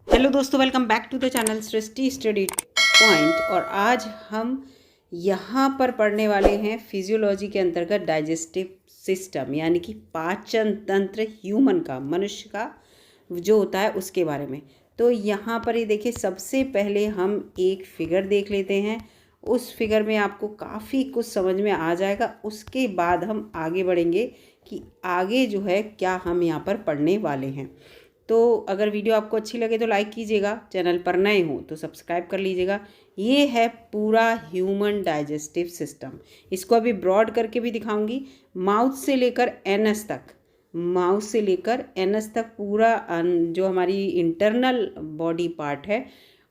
Hello दोस्तों, welcome back to the channel Srishti study point. और आज हम यहाँ पर पढ़ने वाले हैं फिजियोलॉजी के अंतर्गत डाइजेस्टिव सिस्टम यानी कि पाचन तंत्र, ह्यूमन का, मनुष्य का जो होता है उसके बारे में। तो यहाँ पर ये देखिए, सबसे पहले हम एक फिगर देख लेते हैं। उस फिगर में आपको काफ़ी कुछ समझ में आ जाएगा। उसके बाद हम आगे बढ़ेंगे कि आगे जो है क्या हम यहाँ पर पढ़ने वाले हैं। तो अगर वीडियो आपको अच्छी लगे तो लाइक कीजिएगा, चैनल पर नए हो तो सब्सक्राइब कर लीजिएगा। ये है पूरा ह्यूमन डाइजेस्टिव सिस्टम। इसको अभी ब्रॉड करके भी दिखाऊंगी। माउथ से लेकर एनस तक, माउथ से लेकर एनस तक पूरा जो हमारी इंटरनल बॉडी पार्ट है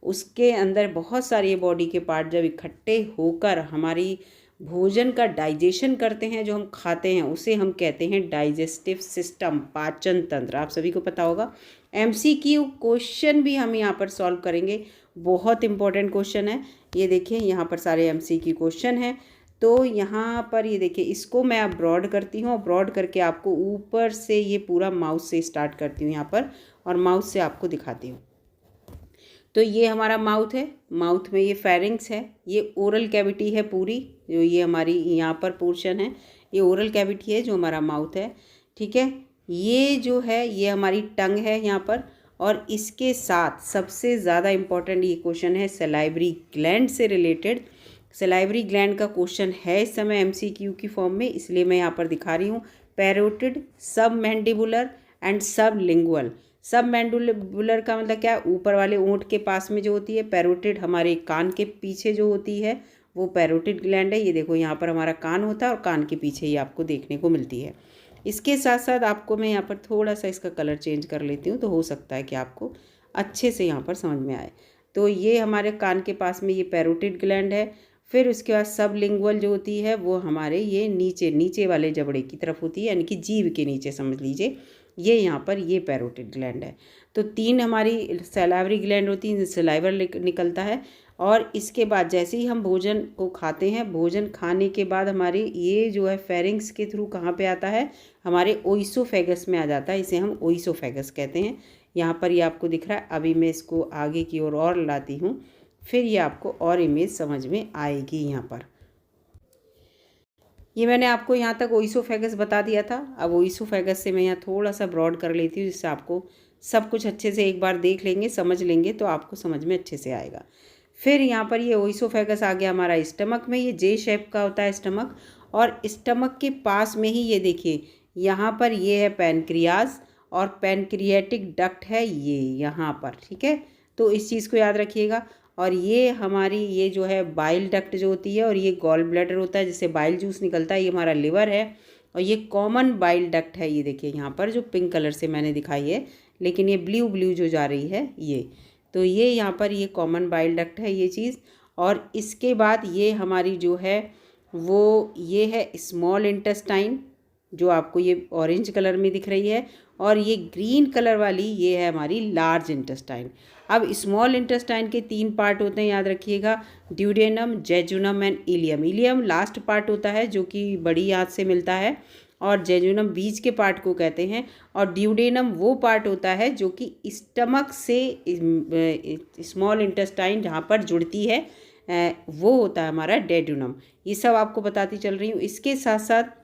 उसके अंदर बहुत सारे बॉडी के पार्ट जब इकट्ठे होकर हमारी भोजन का डाइजेशन करते हैं, जो हम खाते हैं उसे हम कहते हैं डाइजेस्टिव सिस्टम, पाचन तंत्र। आप सभी को पता होगा। एमसीक्यू क्वेश्चन भी हम यहाँ पर सॉल्व करेंगे। बहुत इंपॉर्टेंट क्वेश्चन है। ये देखिए, यहाँ पर सारे एमसीक्यू क्वेश्चन हैं। तो यहाँ पर ये देखिए, इसको मैं अब ब्रॉड करती हूँ। ब्रॉड करके आपको ऊपर से ये पूरा माउथ से स्टार्ट करती हूँ यहाँ पर, और माउथ से आपको दिखाती हूँ। तो ये हमारा माउथ है। माउथ में ये फेरिंग्स है, ये ओरल कैविटी है पूरी, जो ये हमारी यहाँ पर पोर्शन है ये ओरल कैविटी है जो हमारा माउथ है। ठीक है, ये जो है ये हमारी टंग है यहाँ पर। और इसके साथ सबसे ज़्यादा इम्पॉर्टेंट ये क्वेश्चन है सलाइवरी ग्लैंड से रिलेटेड। सलाइवरी ग्लैंड का क्वेश्चन है इस समय एमसीक्यू की फॉर्म में, इसलिए मैं यहाँ पर दिखा रही हूँ। पैरोटिड, सब मैंडिबुलर एंड सब लिंगुअल। सब मैंडिबुलर का मतलब क्या है? ऊपर वाले ओंठ के पास में जो होती है। पैरोटिड हमारे कान के पीछे जो होती है वो पैरोटिड ग्लैंड है। ये देखो, यहाँ पर हमारा कान होता है और कान के पीछे ही आपको देखने को मिलती है। इसके साथ साथ आपको मैं यहाँ पर थोड़ा सा इसका कलर चेंज कर लेती हूँ, तो हो सकता है कि आपको अच्छे से यहाँ पर समझ में आए। तो ये हमारे कान के पास में ये पैरोटिड ग्लैंड है। फिर उसके बाद सब लिंगुअल जो होती है वो हमारे ये नीचे नीचे वाले जबड़े की तरफ होती है, यानी कि जीभ के नीचे समझ लीजिए। ये यहाँ पर ये पैरोटिड ग्लैंड है। तो तीन हमारी सलाइवरी ग्लैंड होती है, सलाइवर निकलता है। और इसके बाद जैसे ही हम भोजन को खाते हैं, भोजन खाने के बाद हमारे ये जो है फेरिंग्स के थ्रू कहाँ पे आता है? हमारे ओइसोफेगस में आ जाता है। इसे हम ओइसोफेगस कहते हैं। यहाँ पर ये आपको दिख रहा है। अभी मैं इसको आगे की ओर और लाती हूँ, फिर ये आपको और इमेज समझ में आएगी। यहाँ पर ये मैंने आपको यहाँ तक ओइसोफेगस बता दिया था। अब ओइसोफेगस से मैं यहाँ थोड़ा सा ब्रॉड कर लेती हूँ, जिससे आपको सब कुछ अच्छे से एक बार देख लेंगे, समझ लेंगे तो आपको समझ में अच्छे से आएगा। फिर यहाँ पर ये ओइसोफेगस आ गया हमारा स्टमक में। ये जे शेप का होता है स्टमक, और स्टमक के पास में ही ये देखिए, यहाँ पर ये है पैनक्रियाज, और पैनक्रियाटिक डक्ट है ये यहाँ पर। ठीक है, तो इस चीज़ को याद रखिएगा। और ये हमारी ये जो है बाइल डक्ट जो होती है, और ये गॉल ब्लैडर होता है जिससे बाइल जूस निकलता है, ये हमारा लिवर है। और ये कॉमन बाइल डक्ट है, ये देखिए यहाँ पर जो पिंक कलर से मैंने दिखाई है, लेकिन ये ब्लू ब्लू जो जा रही है ये, तो ये यहाँ पर ये कॉमन बाइल डक्ट है ये चीज़। और इसके बाद ये हमारी जो है वो ये है स्मॉल इंटेस्टाइन, जो आपको ये ऑरेंज कलर में दिख रही है। और ये ग्रीन कलर वाली ये है हमारी लार्ज इंटेस्टाइन। अब स्मॉल इंटेस्टाइन के तीन पार्ट होते हैं, याद रखिएगा। Duodenum, jejunum and ileum. Ileum last part होता है जो कि बड़ी आंत से मिलता है, और जेजुनम बीच के पार्ट को कहते हैं। और ड्यूडेनम वो पार्ट होता है जो कि स्टमक से स्मॉल इंटेस्टाइन जहाँ पर जुड़ती है, वो होता है हमारा डेड्यूनम। ये सब आपको बताती चल रही हूँ। इसके साथ साथ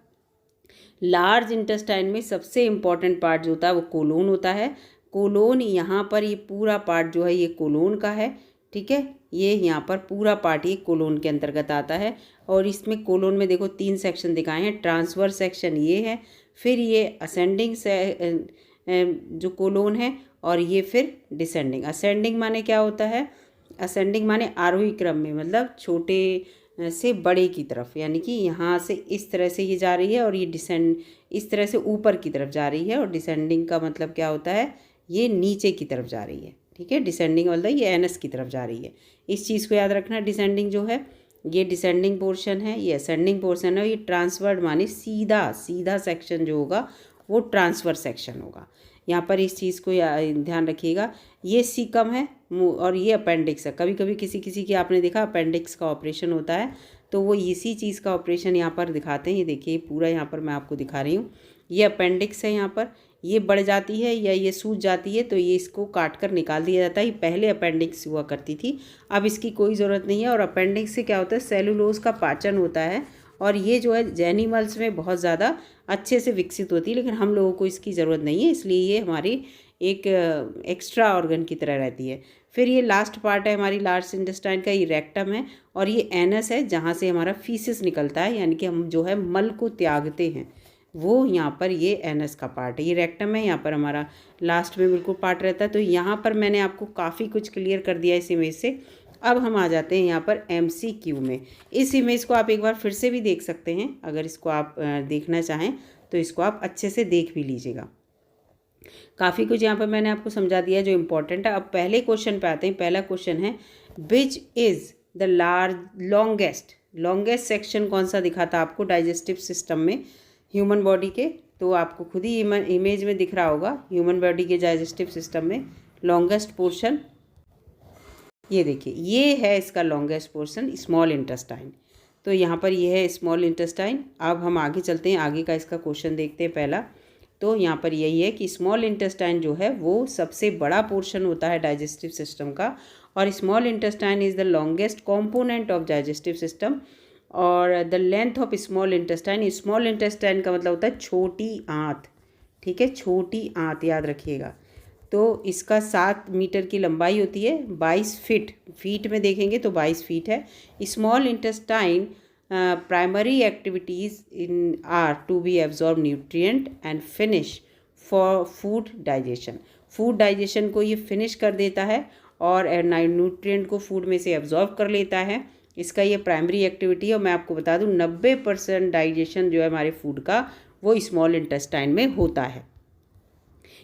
लार्ज इंटेस्टाइन में सबसे इम्पॉर्टेंट पार्ट जो होता है वो कोलोन होता है। कोलोन यहाँ पर ये पूरा पार्ट जो है ये कोलोन का है। ठीक है, ये यहाँ पर पूरा पार्ट ये कोलोन के अंतर्गत आता है। और इसमें कोलोन में देखो तीन सेक्शन दिखाए हैं। ट्रांसवर्स सेक्शन ये है, फिर ये असेंडिंग से जो कोलोन है, और ये फिर डिसेंडिंग। असेंडिंग माने क्या होता है? असेंडिंग माने आरोही क्रम में, मतलब छोटे से बड़े की तरफ, यानी कि यहाँ से इस तरह से ये जा रही है, और ये डिसेंड इस तरह से ऊपर की तरफ जा रही है। और डिसेंडिंग का मतलब क्या होता है? ये नीचे की तरफ जा रही है। ठीक है, डिसेंडिंग मतलब ये एनस की तरफ जा रही है। इस चीज़ को याद रखना। डिसेंडिंग जो है ये डिसेंडिंग पोर्शन है, ये असेंडिंग पोर्शन है। ये ट्रांसवर्ड माने सीधा सीधा सेक्शन जो होगा वो ट्रांसफर सेक्शन होगा। यहाँ पर इस चीज़ को ध्यान रखिएगा। ये सीकम है और ये अपेंडिक्स है। कभी कभी किसी किसी की आपने देखा अपेंडिक्स का ऑपरेशन होता है, तो वो इसी चीज़ का ऑपरेशन यहाँ पर दिखाते हैं। ये देखिए पूरा यहाँ पर मैं आपको दिखा रही हूँ। ये अपेंडिक्स है यहाँ पर। ये बढ़ जाती है या ये सूज जाती है तो ये इसको काट कर निकाल दिया जाता है। ये पहले अपेंडिक्स हुआ करती थी, अब इसकी कोई ज़रूरत नहीं है। और अपेंडिक्स से क्या होता है, सेलुलोज का पाचन होता है और ये जो है एनिमल्स में बहुत ज़्यादा अच्छे से विकसित होती है, लेकिन हम लोगों को इसकी ज़रूरत नहीं है, इसलिए ये हमारी एक एक्स्ट्रा ऑर्गन की तरह रहती है। फिर ये लास्ट पार्ट है हमारी लार्ज इंटेस्टाइन का, ये रेक्टम है और ये एनस है जहाँ से हमारा फीसिस निकलता है, यानी कि हम जो है मल को त्यागते हैं, वो यहाँ पर ये एनस का पार्ट है। ये रेक्टम है, यहाँ पर हमारा लास्ट में बिल्कुल पार्ट रहता है। तो यहाँ पर मैंने आपको काफ़ी कुछ क्लियर कर दिया इस इमेज से। अब हम आ जाते हैं यहाँ पर MCQ में। इस इमेज को आप एक बार फिर से भी देख सकते हैं, अगर इसको आप देखना चाहें तो इसको आप अच्छे से देख भी लीजिएगा। काफ़ी कुछ यहाँ पर मैंने आपको समझा दिया जो इम्पोर्टेंट है। अब पहले क्वेश्चन पे आते हैं। पहला क्वेश्चन है, which is the longest section कौन सा दिखा था आपको डाइजेस्टिव सिस्टम में ह्यूमन बॉडी के? तो आपको खुद ही इमेज में दिख रहा होगा ह्यूमन बॉडी के डाइजेस्टिव सिस्टम में लॉन्गेस्ट पोर्शन, ये देखिए ये है इसका लॉन्गेस्ट पोर्शन, स्मॉल इंटेस्टाइन। तो यहाँ पर ये है स्मॉल इंटेस्टाइन। अब हम आगे चलते हैं, आगे का इसका क्वेश्चन देखते हैं पहला। तो यहाँ पर यही है कि स्मॉल इंटेस्टाइन जो है वो सबसे बड़ा पोर्शन होता है डाइजेस्टिव सिस्टम का, और small intestine is the longest component of digestive system. और the length of small intestine का मतलब होता है छोटी आंत, ठीक है, छोटी आंत याद रखिएगा। तो इसका 7 मीटर की लंबाई होती है, 22 फीट में देखेंगे तो 22 फीट है। Small intestine primary activities in are to be absorb nutrient and finish for food digestion को ये फिनिश कर देता है और न्यूट्रिएंट को फूड में से एब्जॉर्ब कर लेता है। इसका ये प्राइमरी एक्टिविटी है। और मैं आपको बता दूं 90% डाइजेशन जो है हमारे फूड का वो स्मॉल इंटेस्टाइन में होता है।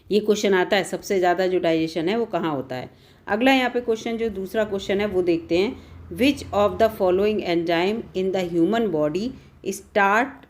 ये क्वेश्चन आता है सबसे ज़्यादा जो डाइजेशन है वो कहाँ होता है। अगला यहाँ पे क्वेश्चन जो दूसरा क्वेश्चन है वो देखते हैं, विच of the following enzyme in the human body start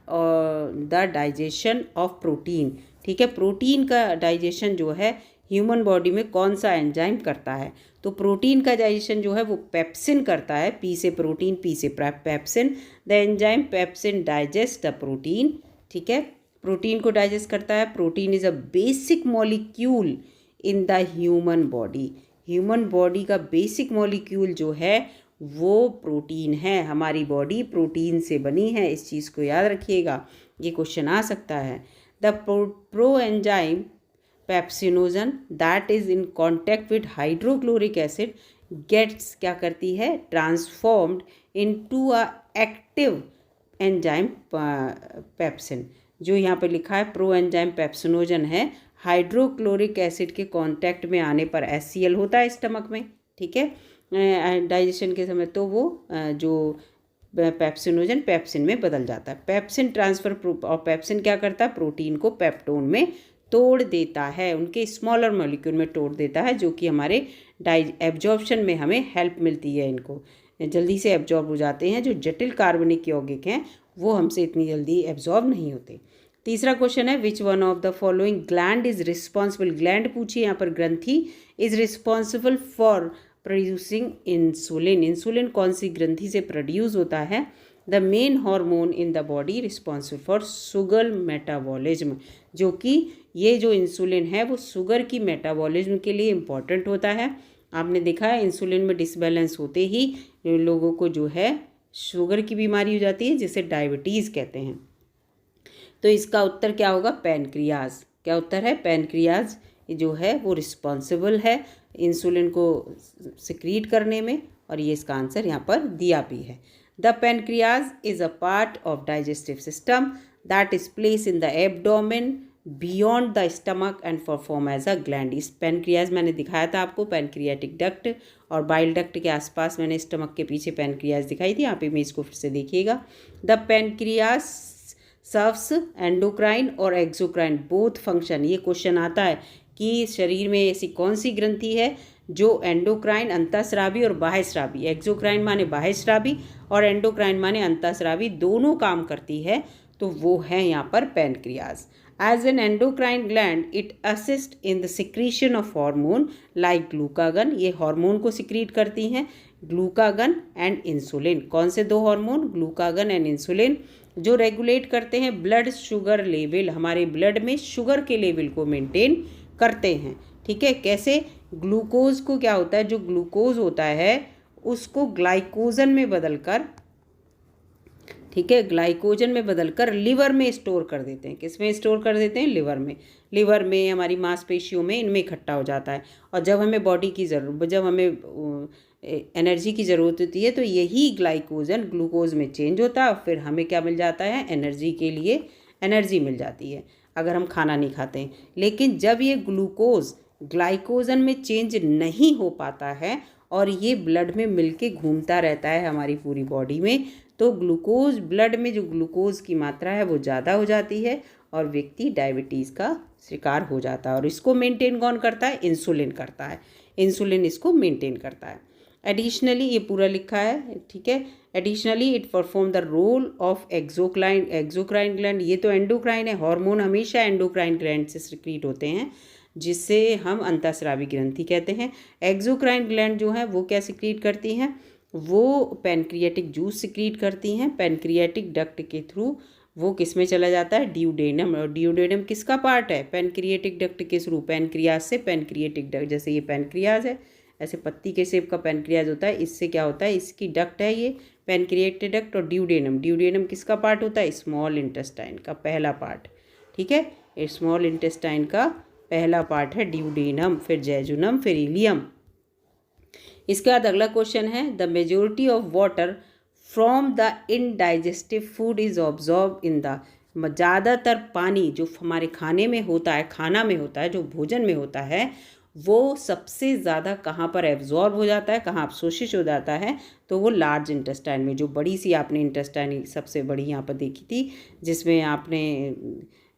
the digestion of protein. ठीक है, प्रोटीन का डाइजेशन जो है ह्यूमन बॉडी में कौन सा एंजाइम करता है? तो प्रोटीन का डाइजेशन जो है वो पेप्सिन करता है, पी से प्रोटीन, पी से pepsin. The enzyme pepsin digest the protein. ठीक है, प्रोटीन को डाइजेस्ट करता है। Protein is a basic molecule in the human body. Human body का बेसिक मॉलिक्यूल जो है वो प्रोटीन है। हमारी बॉडी प्रोटीन से बनी है, इस चीज़ को याद रखिएगा, ये क्वेश्चन आ सकता है। The pro enzyme pepsinogen that is in contact with hydrochloric acid gets क्या करती है, transformed into a active enzyme pepsin. जो यहाँ पर लिखा है प्रो एंजाइम पेप्सिनोजन है, हाइड्रोक्लोरिक एसिड के कांटेक्ट में आने पर HCl होता है स्टमक में, ठीक है, डाइजेशन के समय, तो वो जो पेप्सिनोजन पेप्सिन में बदल जाता है। पेप्सिन ट्रांसफर और पेप्सिन क्या करता है, प्रोटीन को पेप्टोन में तोड़ देता है, उनके स्मॉलर मॉलिक्यूल में तोड़ देता है, जो कि हमारे एब्जॉर्प्शन में हमें हेल्प मिलती है। इनको जल्दी से एब्जॉर्ब हो जाते हैं। जो जटिल कार्बनिक यौगिक हैं वो हमसे इतनी जल्दी एब्जॉर्ब नहीं होते। तीसरा क्वेश्चन है, which one of the following gland is responsible, gland पूछिए यहाँ पर, ग्रंथि is responsible for producing insulin. Insulin कौन सी ग्रंथि से प्रोड्यूस होता है? The main hormone in the body responsible for sugar metabolism, जो कि ये जो इंसुलिन है वो शुगर की मेटाबॉलिज्म के लिए इम्पॉर्टेंट होता है। आपने देखा है इंसुलिन में डिसबैलेंस होते ही लोगों को जो है शुगर की बीमारी हो जाती है, जिसे डायबिटीज़ कहते हैं। तो इसका उत्तर क्या होगा, पैनक्रियाज। क्या उत्तर है, पैनक्रियाज जो है वो रिस्पॉन्सिबल है इंसुलिन को सिक्रीट करने में, और ये इसका आंसर यहाँ पर दिया भी है। The pancreas is a part of digestive system that is place in the abdomen beyond the stomach and perform as a gland. इस पैनक्रियाज मैंने दिखाया था आपको, पैनक्रियाटिक डक्ट और बाइल डक्ट के आसपास मैंने स्टमक के पीछे पैनक्रियाज दिखाई थी। आप इमेज को फिर से देखिएगा। द पैनक्रियाज सर्व्स एंडोक्राइन और एक्सोक्राइन बोथ फंक्शन। ये क्वेश्चन आता है कि शरीर में ऐसी कौन सी ग्रंथि है जो एंडोक्राइन अंतःस्रावी और बाह्यस्रावी, एक्सोक्राइन माने बाह्यस्रावी और एंडोक्राइन माने अंतःस्रावी, दोनों काम करती है, तो वो है यहाँ पर pancreas. As an endocrine gland, it assists in the secretion of hormone like glucagon. ये हार्मोन को सिक्रीट करती हैं, ग्लूकागन एंड इंसुलिन. कौन से दो हार्मोन? ग्लूकागन एंड इंसुलिन, जो रेगुलेट करते हैं ब्लड शुगर लेवल, हमारे ब्लड में शुगर के लेवल को मेंटेन करते हैं. ठीक है, कैसे? ग्लूकोज को क्या होता है, जो ग्लूकोज होता है उसको ग्लाइकोजन में बदलकर, ठीक है, ग्लाइकोजन में बदलकर लिवर में स्टोर कर देते हैं. किस में स्टोर कर देते हैं? लिवर में. लिवर में, हमारी मांसपेशियों में, इनमें इकट्ठा हो जाता है. और जब हमें बॉडी की ज़रूरत, जब हमें एनर्जी की ज़रूरत होती है तो यही ग्लाइकोजन ग्लूकोज में चेंज होता है और फिर हमें क्या मिल जाता है? एनर्जी के लिए एनर्जी मिल जाती है अगर हम खाना नहीं खाते हैं. लेकिन जब ये ग्लूकोज ग्लाइकोजन में चेंज नहीं हो पाता है और ये ब्लड में मिलके घूमता रहता है हमारी पूरी बॉडी में, तो ग्लूकोज, ब्लड में जो ग्लूकोज की मात्रा है वो ज़्यादा हो जाती है और व्यक्ति डायबिटीज़ का शिकार हो जाता है. और इसको मेंटेन कौन करता है? इंसुलिन करता है. इंसुलिन इसको मेंटेन करता है. एडिशनली, ये पूरा लिखा है, ठीक है. Additionally it perform the role of exocrine gland. ये तो एंडोक्राइन है, हार्मोन हमेशा एंडोक्राइन ग्लैंड से सिक्रीट होते हैं, जिससे हम अंतःस्रावी ग्रंथि कहते हैं. एक्सोक्राइन ग्लैंड जो है वो क्या सिक्रीट करती हैं? वो पैनक्रियाटिक जूस सिक्रीट करती हैं. पैनक्रियाटिक डक्ट के थ्रू वो किस में चला जाता है? ड्यूडेनम. और ड्यूडेनम किसका पार्ट है? पैनक्रियाटिक डक्ट के थ्रू. पैनक्रियाज से पैनक्रियाटिक डक्ट, जैसे ये पैनक्रियाज है, ऐसे पत्ती के शेप का पैनक्रियाज होता है, इससे क्या होता है? इसकी डक्ट है ये पैनक्रियाटिक डक्ट. और ड्यूडेनम, ड्यूडेनम किसका पार्ट होता है? स्मॉल इंटेस्टाइन का पहला पार्ट. ठीक है, स्मॉल इंटेस्टाइन का पहला पार्ट है ड्यूडेनम, फिर जेजुनम, फिर इलियम. इसके बाद अगला क्वेश्चन है, the majority of water from the indigestive food is absorb in the. ज़्यादातर पानी जो हमारे खाने में होता है, खाना में होता है, जो भोजन में होता है, वो सबसे ज़्यादा कहाँ पर एब्जॉर्ब हो जाता है, कहाँ अवशोषित हो जाता है? तो वो लार्ज इंटेस्टाइन में, जो बड़ी सी आपने इंटेस्टाइन सबसे बड़ी यहाँ पर देखी थी, जिसमें आपने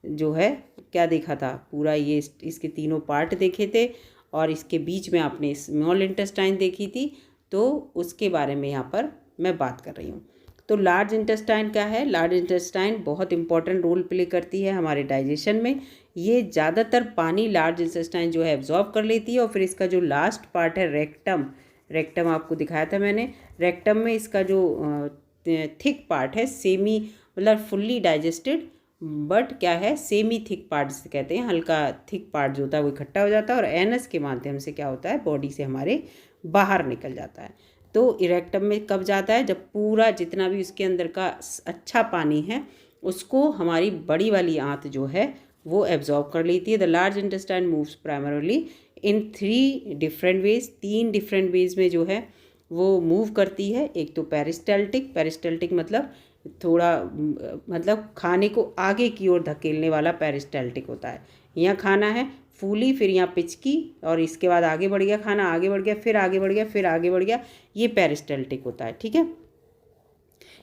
जो है क्या देखा था? पूरा ये इसके तीनों पार्ट देखे थे और इसके बीच में आपने स्मॉल इंटेस्टाइन देखी थी, तो उसके बारे में यहाँ पर मैं बात कर रही हूँ. तो लार्ज इंटेस्टाइन क्या है? लार्ज इंटेस्टाइन बहुत इंपॉर्टेंट रोल प्ले करती है हमारे डाइजेशन में. ये ज़्यादातर पानी लार्ज इंटेस्टाइन जो है एब्जॉर्ब कर लेती है. और फिर इसका जो लास्ट पार्ट है रेक्टम, रेक्टम आपको दिखाया था मैंने. रेक्टम में इसका जो थिक पार्ट है, सेमी, मतलब फुल्ली डाइजेस्टेड बट क्या है, सेमी थिक पार्ट जिसे कहते हैं, हल्का थिक पार्ट जो होता है वो इकट्ठा हो जाता है और एनस के माध्यम से क्या होता है? बॉडी से हमारे बाहर निकल जाता है. तो इरेक्टम में कब जाता है? जब पूरा जितना भी उसके अंदर का अच्छा पानी है उसको हमारी बड़ी वाली आंत जो है वो एब्जॉर्ब कर लेती है. The large intestine moves primarily in 3 different ways. 3 different ways में जो है वो मूव करती है. एक तो पेरिस्टाल्टिक, पेरिस्टाल्टिक मतलब थोड़ा, मतलब खाने को आगे की ओर धकेलने वाला पेरिस्टाल्टिक होता है. यहाँ खाना है फूली, फिर यहाँ पिचकी, और इसके बाद आगे बढ़ गया खाना, आगे बढ़ गया, फिर आगे बढ़ गया, फिर आगे बढ़ गया, ये पेरिस्टाल्टिक होता है. ठीक है,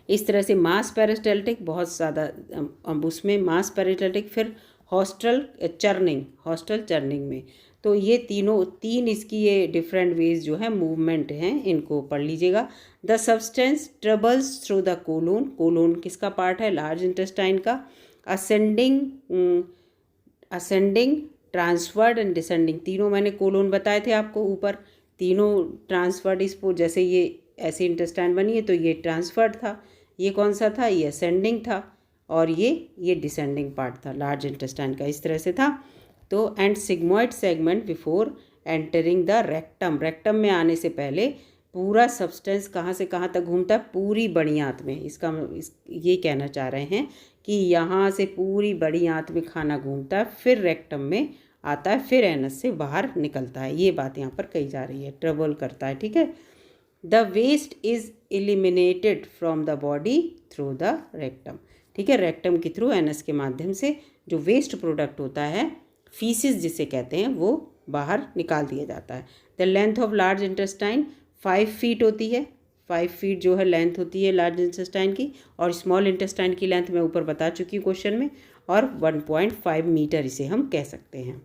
इस तरह से मास पेरिस्टाल्टिक बहुत ज़्यादा, अब उसमें मास पेरिस्टाल्टिक, फिर हॉस्टल चर्निंग में. तो ये तीन इसकी ये डिफरेंट वेज जो है मूवमेंट हैं, इनको पढ़ लीजिएगा. The substance travels through the colon. Colon किसका पार्ट है? लार्ज इंटेस्टाइन का. असेंडिंग, ट्रांसफर्ड एंड डिसेंडिंग, तीनों मैंने कोलोन बताए थे आपको ऊपर. तीनों ट्रांसफर्ड, इसको जैसे ये ऐसी इंटेस्टाइन बनी है तो ये ट्रांसफर्ड था, ये कौन सा था? ये असेंडिंग था, और ये डिसेंडिंग पार्ट था लार्ज इंटेस्टाइन का. इस तरह से था. तो and sigmoid segment before entering the rectum. Rectum में आने से पहले पूरा सब्सटेंस कहाँ से कहाँ तक घूमता है? पूरी बड़ी आंत में. ये कहना चाह रहे हैं कि यहाँ से पूरी बड़ी आंत में खाना घूमता है, फिर रेक्टम में आता है, फिर एनस से बाहर निकलता है. ये बात यहाँ पर कही जा रही है, ट्रेवल करता है. ठीक है, the waste is eliminated from the body through the rectum. ठीक है, रेक्टम के थ्रू एनस के माध्यम से जो वेस्ट प्रोडक्ट होता है, फीसिस जिसे कहते हैं, वो बाहर निकाल दिया जाता है. The length of large intestine 5 feet होती है. 5 फीट जो है लेंथ होती है लार्ज इंटेस्टाइन की, और स्मॉल इंटेस्टाइन की लेंथ मैं ऊपर बता चुकी हूँ क्वेश्चन में, और 1.5 मीटर इसे हम कह सकते हैं.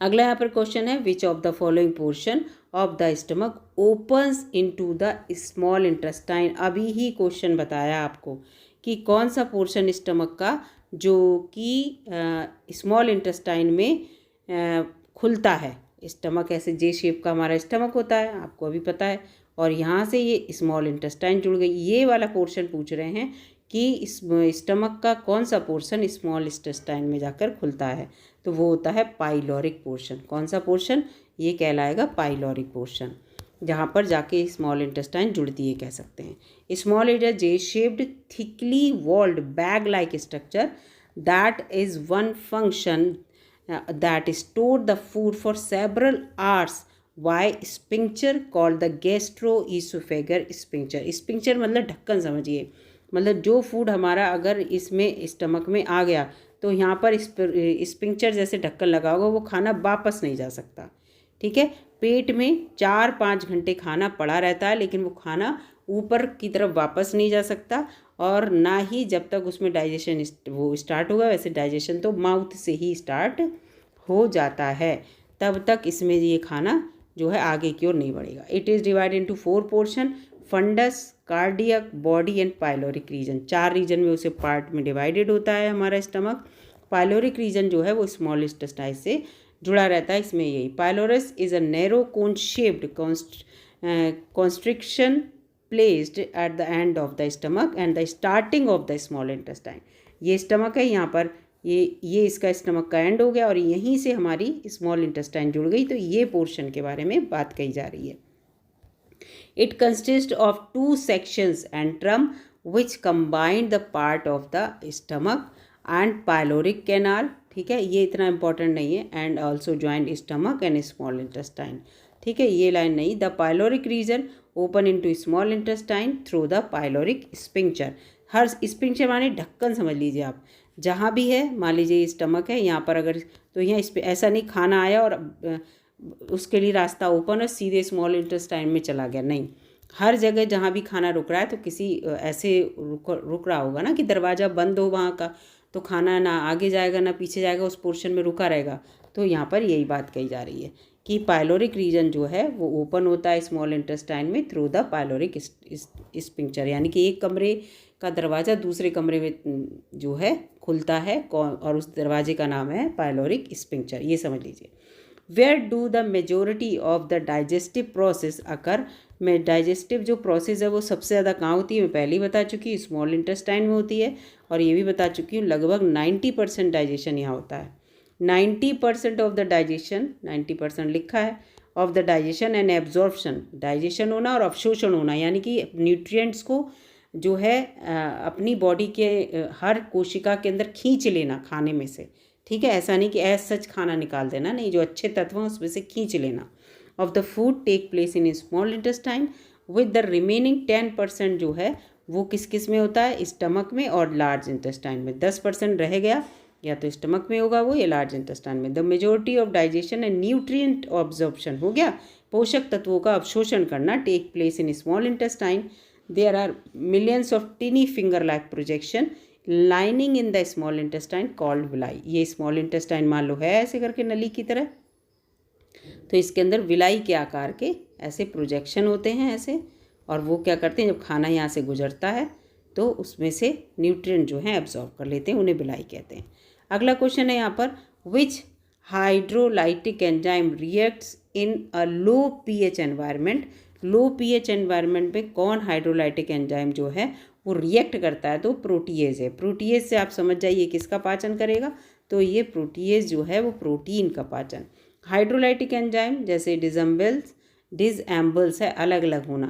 अगला यहाँ पर क्वेश्चन है, which of the following portion of the stomach opens into the small intestine. अभी ही क्वेश्चन बताया आपको कि कौन सा पोर्शन स्टमक का जो कि स्मॉल इंटेस्टाइन में खुलता है। स्टमक ऐसे जे शेप का हमारा स्टमक होता है, आपको अभी पता है, और यहाँ से ये स्मॉल इंटेस्टाइन जुड़ गई। ये वाला पोर्शन पूछ रहे हैं कि इस स्टमक का कौन सा पोर्शन स्मॉल इंटेस्टाइन में जाकर खुलता है, तो वो होता है पाइलोरिक पोर्शन। कौन सा पोर्शन? ये कहलाएगा पाइलोरिक पोर्शन, जहाँ पर जाके स्मॉल इंटेस्टाइन जुड़ती है, कह सकते हैं। Small is a J shaped thickly walled bag like structure that is one function that stored the food for several hours by sphincter called the gastroesophageal sphincter। Sphincter मतलब ढक्कन समझिए, मतलब जो फूड हमारा अगर इसमें स्टमक में आ गया तो यहाँ पर स्पिंक्चर जैसे ढक्कन लगा होगा, वो खाना वापस नहीं जा सकता। ठीक है, पेट में 4-5 घंटे खाना पड़ा रहता है, लेकिन वो खाना ऊपर की तरफ वापस नहीं जा सकता, और ना ही जब तक उसमें डाइजेशन वो स्टार्ट होगा, वैसे डाइजेशन तो माउथ से ही स्टार्ट हो जाता है, तब तक इसमें ये खाना जो है आगे की ओर नहीं बढ़ेगा। It is divided into 4 portion, fundus, cardiac, body and pyloric region. 4 region में उसे पार्ट में डिवाइडेड होता है हमारा स्टमक। पाइलोरिक रीजन जो है वो स्मॉल इंटेस्टाइन से जुड़ा रहता है। इसमें यही pylorus is a narrow cone shaped constriction placed at the end of the stomach and the starting of the small intestine. ये स्टमक है, यहाँ पर ये इसका स्टमक का एंड हो गया, और यहीं से हमारी स्मॉल इंटेस्टाइन जुड़ गई, तो ये पोर्शन के बारे में बात कही जा रही है। It consist of 2 sections antrum which combined the part of the stomach and pyloric canal. ठीक है, ये इतना इंपॉर्टेंट नहीं है। And also joint stomach and small intestine. ठीक है, ये लाइन नहीं। The pyloric region open into small intestine through the pyloric sphincter. हर स्पिंक्चर माने ढक्कन समझ लीजिए आप, जहाँ भी है, मान लीजिए स्टमक है यहाँ पर, अगर तो यहाँ इस पर ऐसा नहीं खाना आया और उसके लिए रास्ता ओपन और सीधे स्मॉल इंटेस्टाइन में चला गया, नहीं। हर जगह जहाँ भी खाना रुक रहा है तो किसी ऐसे रुक रहा होगा ना कि दरवाज़ा बंद हो वहाँ का, तो खाना ना आगे जाएगा ना पीछे जाएगा, उस पोर्शन में रुका रहेगा। तो यहाँ पर यही बात कही जा रही है कि पाइलोरिक रीजन जो है वो ओपन होता है स्मॉल इंटेस्टाइन में थ्रू द पाइलोरिक स्पिंक्चर, यानी कि एक कमरे का दरवाज़ा दूसरे कमरे में जो है खुलता है, और उस दरवाजे का नाम है पाइलोरिक स्पिंक्चर। ये समझ लीजिए। Where do the majority of the digestive process occur. में डाइजेस्टिव जो प्रोसेस है वो सबसे ज़्यादा कहाँ होती है, मैं पहले ही बता चुकी हूँ, स्मॉल इंटेस्टाइन में होती है, और ये भी बता चुकी हूँ लगभग 90% डाइजेशन यहाँ होता है। 90% ऑफ द डाइजेशन, 90% लिखा है, of the digestion and absorption, digestion होना और अवशोषण होना, यानी कि न्यूट्रिएंट्स को जो है अपनी बॉडी के हर कोशिका के अंदर खींच लेना खाने में से। ठीक है, ऐसा नहीं कि ऐसा सच खाना निकाल देना, नहीं, जो अच्छे तत्व हैं उसमें से खींच लेना। Of the food take place in small intestine with the remaining 10% जो है वो किस किस में होता है, स्टमक में और लार्ज इंटेस्टाइन में। 10% रह गया, या तो स्टमक में होगा वो, या लार्ज इंटेस्टाइन में। The majority of digestion and nutrient absorption हो गया, पोषक तत्वों का अवशोषण करना, take place in small intestine. There are millions of tiny finger like projection lining in the small intestine called villi. ये स्मॉल इंटेस्टाइन मान लो है ऐसे करके नली की तरह, तो इसके अंदर विलाई के आकार के ऐसे प्रोजेक्शन होते हैं ऐसे, और वो क्या करते हैं, जब खाना यहाँ से गुजरता है तो उसमें से न्यूट्रिएंट जो हैं एब्जॉर्ब कर लेते हैं, उन्हें विलाई कहते हैं। अगला क्वेश्चन है यहाँ पर, विच हाइड्रोलाइटिक एंजाइम रिएक्ट्स इन अ लो पीएच एनवायरनमेंट। लो पीएच एनवायरनमेंट में कौन हाइड्रोलाइटिक एंजाइम जो है वो रिएक्ट करता है, तो प्रोटीएज है। प्रोटीएज से आप समझ जाइए किसका पाचन करेगा, तो ये प्रोटीएज जो है वो प्रोटीन का पाचन। हाइड्रोलाइटिक एंजाइम जैसे डिसएम्बल्स है अलग अलग होना,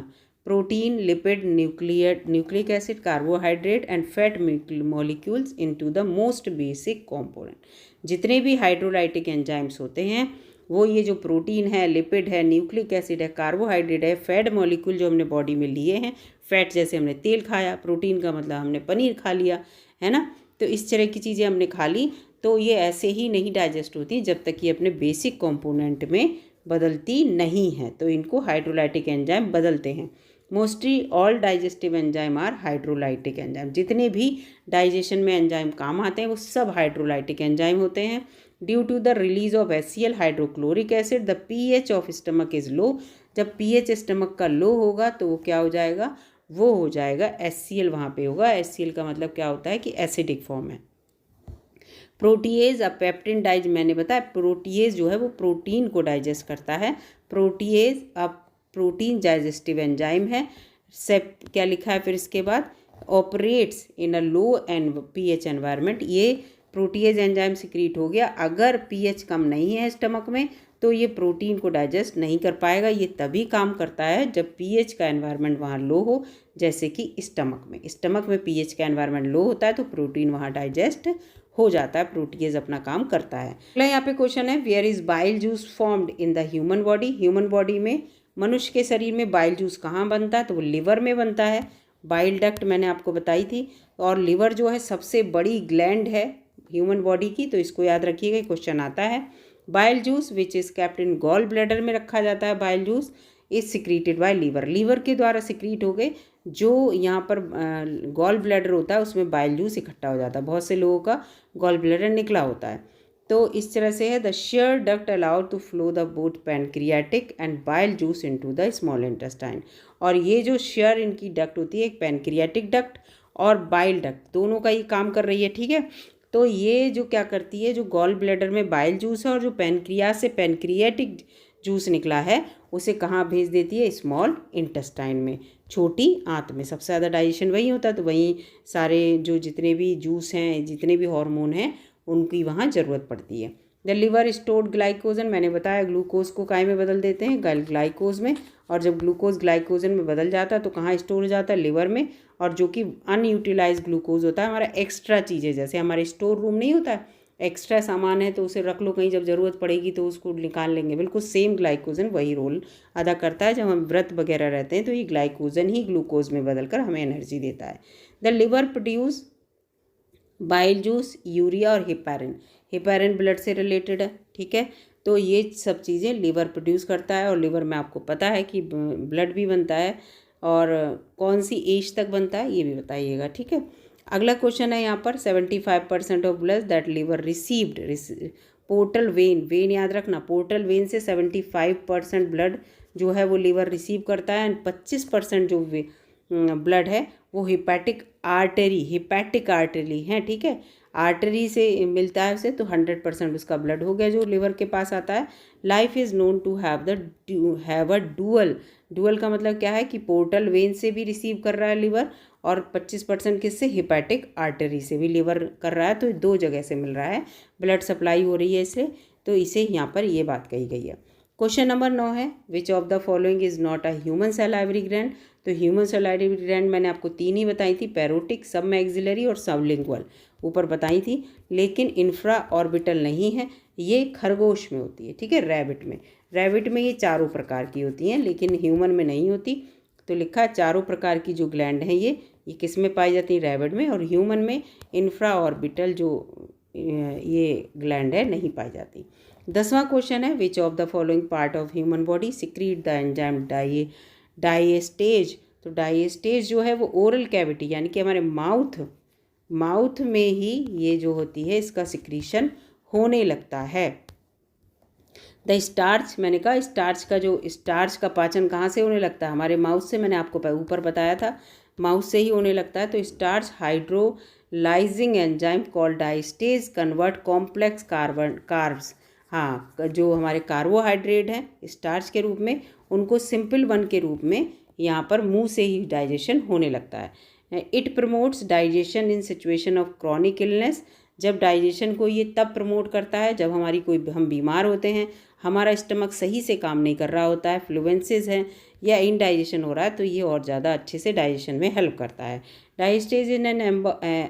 protein, lipid, nucleic acid, carbohydrate and fat molecules into the most basic component. जितने भी हाइड्रोलाइटिक एंजाइम्स होते हैं वो ये जो प्रोटीन है, लिपिड है, न्यूक्लिक एसिड है, कार्बोहाइड्रेट है, फैट मॉलिक्यूल जो हमने बॉडी में लिए हैं, फैट जैसे हमने तेल खाया, प्रोटीन का मतलब हमने पनीर खा लिया है ना, तो इस तरह की चीज़ें हमने खा ली, तो ये ऐसे ही नहीं डाइजेस्ट होती जब तक ये अपने बेसिक कंपोनेंट में बदलती नहीं है, तो इनको हाइड्रोलाइटिक एंजाइम बदलते हैं। Mostly all digestive enzyme are hydrolytic enzyme. जितने भी डाइजेशन में एंजाइम काम आते हैं वो सब हाइड्रोलाइटिक एंजाइम होते हैं। Due to the release of HCl hydrochloric acid the pH of stomach is low. जब pH स्टमक का लो होगा तो वो क्या हो जाएगा, वो हो जाएगा HCl, वहाँ पे होगा। HCl का मतलब क्या होता है कि एसिडिक फॉर्म है। प्रोटीएज अब पेप्टिन डाइज मैंने बताया प्रोटीएज जो है वो प्रोटीन को डाइजेस्ट करता है। प्रोटीएज अब प्रोटीन डाइजेस्टिव एंजाइम है। सेप क्या लिखा है फिर इसके बाद, operates in a low and pH environment. ये प्रोटीएज एंजाइम सिक्रीट हो गया। अगर पीएच कम नहीं है स्टमक में तो ये प्रोटीन को डाइजेस्ट नहीं कर पाएगा। ये तभी काम करता है जब पीएच का एनवायरनमेंट वहाँ लो हो, जैसे कि स्टमक में। स्टमक में पीएच का एनवायरनमेंट लो होता है तो प्रोटीन वहाँ डाइजेस्ट हो जाता है, प्रोटीएज अपना काम करता है। अगला यहाँ पे क्वेश्चन है, where is bile juice formed in the human body. Human body में, मनुष्य के शरीर में बाइल जूस कहाँ बनता है, तो वो लिवर में बनता है। बाइल डक्ट मैंने आपको बताई थी। और लिवर जो है सबसे बड़ी ग्लैंड है ह्यूमन बॉडी की, तो इसको याद रखिएगा, क्वेश्चन आता है। Bile juice which is kept in gall bladder में रखा जाता है। Bile juice is secreted by liver, liver के द्वारा सिक्रीट हो गए। जो यहाँ पर गॉल ब्लैडर होता है उसमें बाइल जूस इकट्ठा हो जाता है। बहुत से लोगों का गॉल ब्लैडर निकला होता है। तो इस तरह से है, the share duct allowed to flow the both pancreatic and bile juice into the small intestine. और ये जो शेयर इनकी डक्ट होती है, एक पैनक्रियाटिक डक्ट और बाइल डक्ट, दोनों का ही काम कर रही है, ठीक है। तो ये जो क्या करती है, जो गॉल ब्लैडर में बाइल जूस है और जो पैनक्रियास से पैनक्रियाटिक जूस निकला है उसे कहाँ भेज देती है, स्मॉल इंटेस्टाइन में, छोटी आंत में। सबसे ज़्यादा डाइजेशन वहीं होता है, तो वहीं सारे जो जितने भी जूस हैं, जितने भी हार्मोन हैं, उनकी वहाँ ज़रूरत पड़ती है। द लिवर स्टोर्ड ग्लाइकोजन, मैंने बताया ग्लूकोज को काय में बदल देते हैं, ग्लाइकोज में। और जब ग्लूकोज ग्लाइकोजन में बदल जाता है तो कहाँ स्टोर हो जाता है, लिवर में। और जो कि अनयूटिलाइज ग्लूकोज होता है, हमारा एक्स्ट्रा चीज़ें, जैसे हमारे स्टोर रूम नहीं होता है, एक्स्ट्रा सामान है तो उसे रख लो कहीं, जब ज़रूरत पड़ेगी तो उसको निकाल लेंगे। बिल्कुल सेम ग्लाइकोजन वही रोल अदा करता है। जब हम व्रत वगैरह रहते हैं तो ये ग्लाइकोजन ही ग्लूकोज में बदलकर हमें एनर्जी देता है। The liver produce bile juice, urea और हिपैरिन। हिपैरिन ब्लड से रिलेटेड है, ठीक है। तो ये सब चीज़ें लिवर प्रोड्यूस करता है। और लिवर में आपको पता है कि ब्लड भी बनता है, और कौन सी एज तक बनता है ये भी बताइएगा, ठीक है। अगला क्वेश्चन है यहाँ पर, 75% of blood that liver received, portal vein, when याद रखना, पोर्टल वेन से 75% ब्लड जो है वो लिवर रिसीव करता है। एंड 25% जो ब्लड है वो हिपैटिक आर्टरी है, ठीक है। आर्टरी से मिलता है उसे, तो 100% उसका ब्लड हो गया जो लिवर के पास आता है। Life is known to have a dual का मतलब क्या है कि पोर्टल वेन से भी रिसीव कर रहा है लिवर, और 25% किससे, हिपैटिक आर्टरी से भी लिवर कर रहा है। तो 2 जगह से मिल रहा है, ब्लड सप्लाई हो रही है इससे, तो इसे यहाँ पर ये बात कही गई है। क्वेश्चन नंबर 9 है, which of the following is not a human salivary gland. तो ह्यूमन सैलाइवरी ग्लैंड मैंने आपको 3 ही बताई थी, पैरोटिक, सब मैक्सिलरी और सबलिंगुअल, ऊपर बताई थी। लेकिन इंफ्रा ऑर्बिटल नहीं है, ये खरगोश में होती है, ठीक है, रैबिट में ये चारों प्रकार की होती हैं, लेकिन ह्यूमन में नहीं होती। तो लिखा चारों प्रकार की जो ग्लैंड हैं ये किस में पाई जाती है, रैबिट में। और ह्यूमन में इंफ्रा ऑर्बिटल जो ये ग्लैंड है नहीं पाई जाती। 10वां क्वेश्चन है, which of the following part of human body secrete the enzyme diastase. तो डाइजेस्टेज जो है वो ओरल कैविटी यानी कि हमारे माउथ में ही ये जो होती है इसका सिक्रीशन होने लगता है। द स्टार्च, मैंने कहा स्टार्च का पाचन कहाँ से होने लगता है, हमारे माउथ से। मैंने आपको ऊपर बताया था माउथ से ही होने लगता है। तो starch hydrolysing enzyme called diastase convert complex carbs, हाँ, जो हमारे कार्बोहाइड्रेट हैं स्टार्च के रूप में, उनको सिंपल वन के रूप में यहाँ पर मुंह से ही डाइजेशन होने लगता है। It promotes digestion in situation of chronic illness. जब डाइजेशन को ये तब प्रमोट करता है जब हम बीमार होते हैं, हमारा स्टमक सही से काम नहीं कर रहा होता है, फ्लुएंसेस हैं या इनडाइजेशन हो रहा है, तो ये और ज़्यादा अच्छे से डाइजेशन में हेल्प करता है। Diastase in an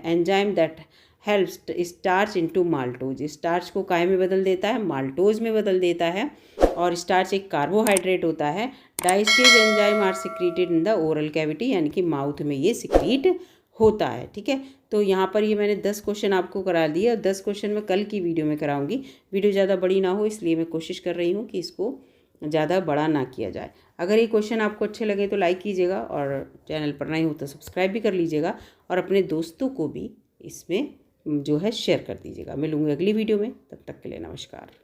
enzyme that helps starch into maltose. Starch को काय में बदल देता है, माल्टोज में बदल देता है। और स्टार्च एक कार्बोहाइड्रेट होता है। Digestive enzyme are secreted in the oral cavity, यानी कि माउथ में ये सिक्रीट होता है, ठीक है। तो यहाँ पर ये मैंने 10 क्वेश्चन आपको करा दिए, और 10 क्वेश्चन मैं कल की वीडियो में कराऊंगी। वीडियो ज़्यादा बड़ी ना हो इसलिए मैं कोशिश कर रही हूँ कि इसको ज़्यादा बड़ा ना किया जाए। अगर ये क्वेश्चन आपको अच्छे लगे तो लाइक कीजिएगा, और चैनल पर नए हो तो सब्सक्राइब भी कर लीजिएगा, और अपने दोस्तों को भी इसमें जो है शेयर कर दीजिएगा। मिलूंगी अगली वीडियो में, तब तक के लिए नमस्कार।